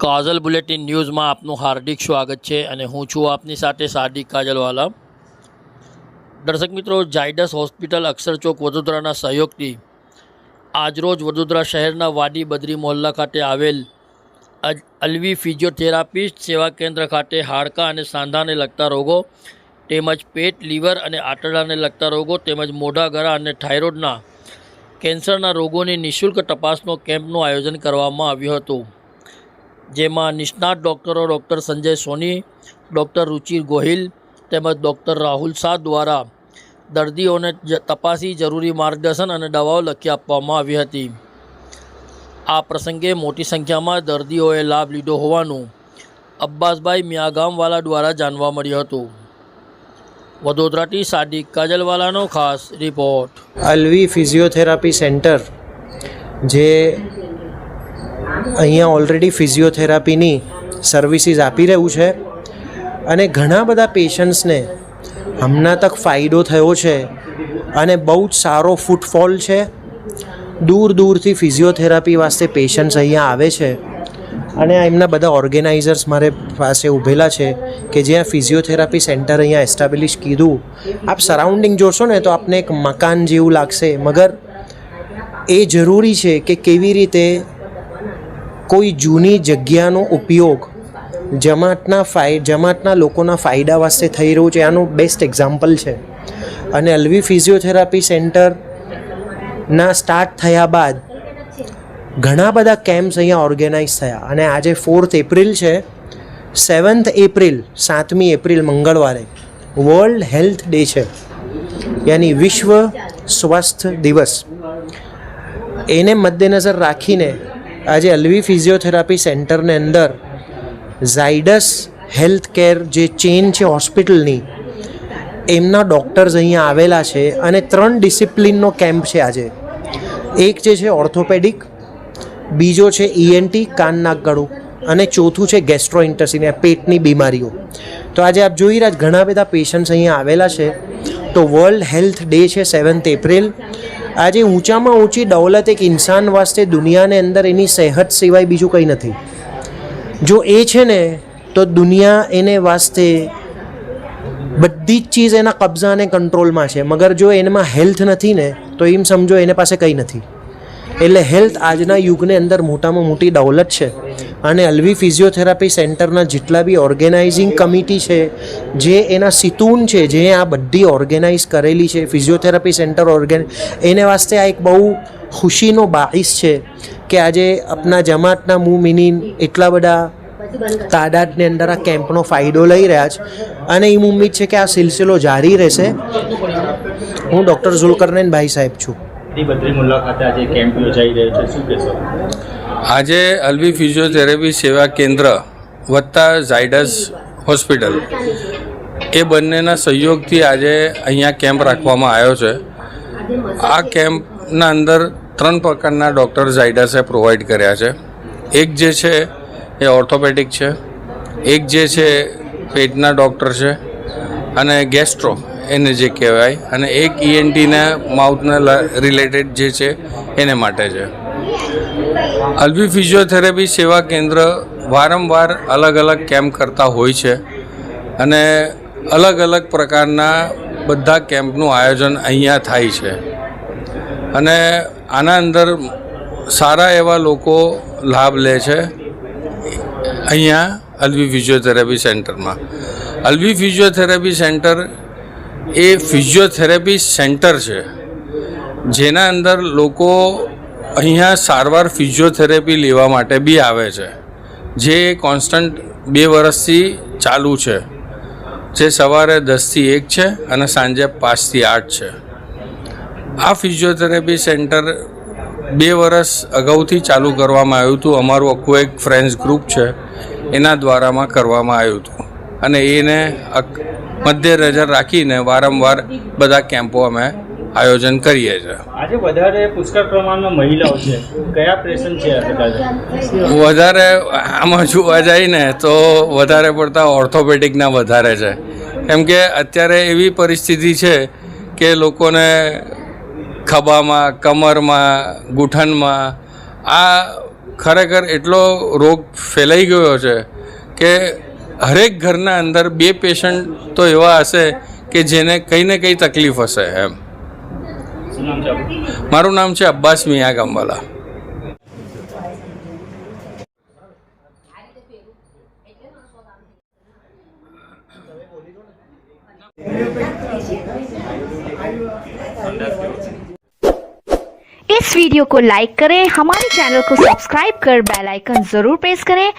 કાજલ bulletin ન્યૂઝમાં આપનું હાર્દિક સ્વાગત છે અને હું છું આપની સાથે સાદિક કાજલવાલા। દર્શક મિત્રો, ઝાયડસ હોસ્પિટલ અક્ષરચોક વડોદરાના સહયોગથી આજરોજ વડોદરા શહેરના વાડી બદ્રી મોહલ્લા ખાતે આવેલ અલ્વી ફિઝિયોથેરાપિસ્ટ સેવા કેન્દ્ર ખાતે હાડકાં અને સાંધાને લગતા રોગો તેમજ પેટ, લીવર અને આંતરડાને લગતા રોગો તેમજ મોઢા, ગળા અને થાઇરોઇડના કેન્સરના રોગોની નિઃશુલ્ક તપાસનો કેમ્પનું આયોજન કરવામાં આવ્યું હતું, જેમાં નિષ્ણાત ડૉક્ટરો ડૉક્ટર સંજય સોની, ડૉક્ટર રુચિર ગોહિલ તેમજ ડૉક્ટર રાહુલ શાહ દ્વારા દર્દીઓને તપાસી જરૂરી માર્ગદર્શન અને દવાઓ લખી આપવામાં આવી હતી। આ પ્રસંગે મોટી સંખ્યામાં દર્દીઓએ લાભ લીધો હોવાનું અબ્બાસભાઈ મિયાગામવાલા દ્વારા જાણવા મળ્યું હતું। વડોદરાથી સાદિક કાજલવાલાનો ખાસ રિપોર્ટ। અલ્વી ફિઝિયોથેરાપી સેન્ટર જે અહીંયા ઓલરેડી ફિઝિયોથેરાપીની સર્વિસીસ આપી રહ્યું છે અને ઘણા બધા પેશન્ટ્સને હમણાં તક ફાયદો થયો છે અને બહુ જ સારો ફૂટફોલ છે। દૂર દૂરથી ફિઝિયોથેરાપી વાસ્તે પેશન્ટ્સ અહીંયા આવે છે અને એમના બધા ઓર્ગેનાઇઝર્સ મારે પાસે ઊભેલા છે કે જ્યાં ફિઝિયોથેરાપી સેન્ટર અહીંયા એસ્ટાબ્લિશ કીધું। આપ સરાઉન્ડિંગ જોશો ને તો આપને એક મકાન જેવું લાગશે, મગર એ જરૂરી છે કે કેવી રીતે કોઈ જૂની જગ્યાનો ઉપયોગ જમાતના લોકોના ફાયદા વાસ્તે થઈ રહ્યું છે, આનું બેસ્ટ એક્ઝામ્પલ છે। અને અલ્વી ફિઝિયોથેરાપી સેન્ટરના સ્ટાર્ટ થયા બાદ ઘણા બધા કેમ્પ્સ અહીંયા ઓર્ગેનાઇઝ થયા અને આજે 4th એપ્રિલ છે, 7th એપ્રિલ 7મી એપ્રિલ મંગળવારે વર્લ્ડ હેલ્થ ડે છે, યાની વિશ્વ સ્વાસ્થ્ય દિવસ। એને મદ્દેનજર રાખીને આજે અલ્વી ફિઝિયોથેરાપી સેન્ટરને અંદર ઝાયડસ હેલ્થ કેર જે ચેઇન છે હોસ્પિટલની, એમના ડૉક્ટર્સ અહીંયા આવેલા છે અને 3 ડિસિપ્લિનનો કેમ્પ છે આજે। એક જે છે ઓર્થોપેડિક, બીજો છે ENT કાન નાક ગળું અને ચોથું છે ગેસ્ટ્રોઇન્ટેસ્ટાઇનલ પેટની બીમારીઓ। તો આજે આપ જોઈ રહ્યા ઘણા બધા પેશન્ટ્સ અહીંયા આવેલા છે। તો વર્લ્ડ હેલ્થ ડે છે 7th એપ્રિલ। આજે ઊંચામાં ઊંચી દौलत એક ઇન્સાન વાસ્તે દુનિયાને અંદર એની સેહત સિવાય બીજું કંઈ નથી। જો એ છે ને તો દુનિયા એને વાસ્તે બધી જ ચીજ એના કબજા અને કંટ્રોલમાં છે, મગર જો એનામાં હેલ્થ નથી ને તો એમ સમજો એને પાસે કંઈ નથી। એટલે હેલ્થ આજના યુગને અંદર મોટામાં મોટી દौलत છે અને અલ્વી ફિઝિયોથેરાપી સેન્ટરના જેટલા બી ઓર્ગેનાઇઝિંગ કમિટી છે, જે એના સિતૂન છે, જે આ બધી ઓર્ગેનાઇઝ કરેલી છે ફિઝિયોથેરાપી સેન્ટર એને વાસ્તે આ એક બહુ ખુશીનો બાઈસ છે કે આજે આપણા જમાતના મુમિનીન એટલા બધા તાદાદની અંદર આ કેમ્પનો ફાયદો લઈ રહ્યા છે અને એમ ઉમ્મીદ છે કે આ સિલસિલો જારી રહેશે। હું ડૉક્ટર ઝુલ્કરનૈન ભાઈ સાહેબ છું। બદ્રી મોહલ્લા ખાતે આજે કેમ્પ યોજાઈ રહ્યો છે, શું કહેશો? આજે અલ્વી ફિઝિયોથેરાપી સેવા કેન્દ્ર વત્તા ઝાયડસ હોસ્પિટલ એ બંનેના સહયોગથી આજે અહીંયા કેમ્પ રાખવામાં આવ્યો છે। આ કેમ્પના અંદર 3 પ્રકારના ડૉક્ટર ઝાયડસે પ્રોવાઈડ કર્યા છે। એક જે છે એ ઓર્થોપેડિક છે, એક જે છે પેટના ડૉક્ટર છે અને ગેસ્ટ્રો એને જે કહેવાય, અને એક ENTના માઉથના રિલેટેડ જે છે એને માટે છે। અલ્વી ફિઝિયોથેરાપી સેવા કેન્દ્ર વારંવાર અલગ અલગ કેમ્પ કરતા હોય છે અને અલગ અલગ પ્રકારના બધા કેમ્પનું આયોજન અહીંયા થાય છે અને આના અંદર સારા એવા લોકો લાભ લે છે અહીંયા અલ્વી ફિઝિયોથેરાપી સેન્ટરમાં। અલ્વી ફિઝિયોથેરાપી સેન્ટર એ ફિઝિયોથેરાપી સેન્ટર છે જેના અંદર લોકો અહીંયા સારવાર ફિઝિયોથેરાપી લેવા માટે બી આવે છે, જે કોન્સ્ટન્ટ 2 વર્ષથી ચાલુ છે, જે સવારે 10 થી 1 છે અને સાંજે 5 થી 8 છે। આ ફિઝિયોથેરાપી સેન્ટર 2 વર્ષ અગાઉથી ચાલુ કરવામાં આવ્યું હતું। અમારું આખું એક ફ્રેન્ડ્સ ગ્રુપ છે એના દ્વારામાં કરવામાં આવ્યું હતું અને એને મધ્ય નજર રાખીને વારંવાર બધા કેમ્પો અમે આયોજન કરીએ છીએ। આજે વધારે પુષ્કળ પ્રમાણમાં મહિલાઓ છે, કયા પેશન્ટ છે? વધારે આમાં જોવા જાય ને તો વધારે પડતા ઓર્થોપેડિકના વધારે છે, કેમ કે અત્યારે એવી પરિસ્થિતિ છે કે લોકોને ખભામાં, કમરમાં, ગૂંઠણમાં આ ખરેખર એટલો રોગ ફેલાઈ ગયો છે કે હરેક ઘરના અંદર 2 પેશન્ટ તો એવા હશે કે જેને કંઈ ને કંઈ તકલીફ હશે એમ. શું નામ છે આપનું? મારું નામ છે અબ્બાસ મિયા ગામવાલા. इस वीडियो को लाइक करें, हमारे चैनल को सब्सक्राइब कर बेल आइकन जरूर प्रेस करें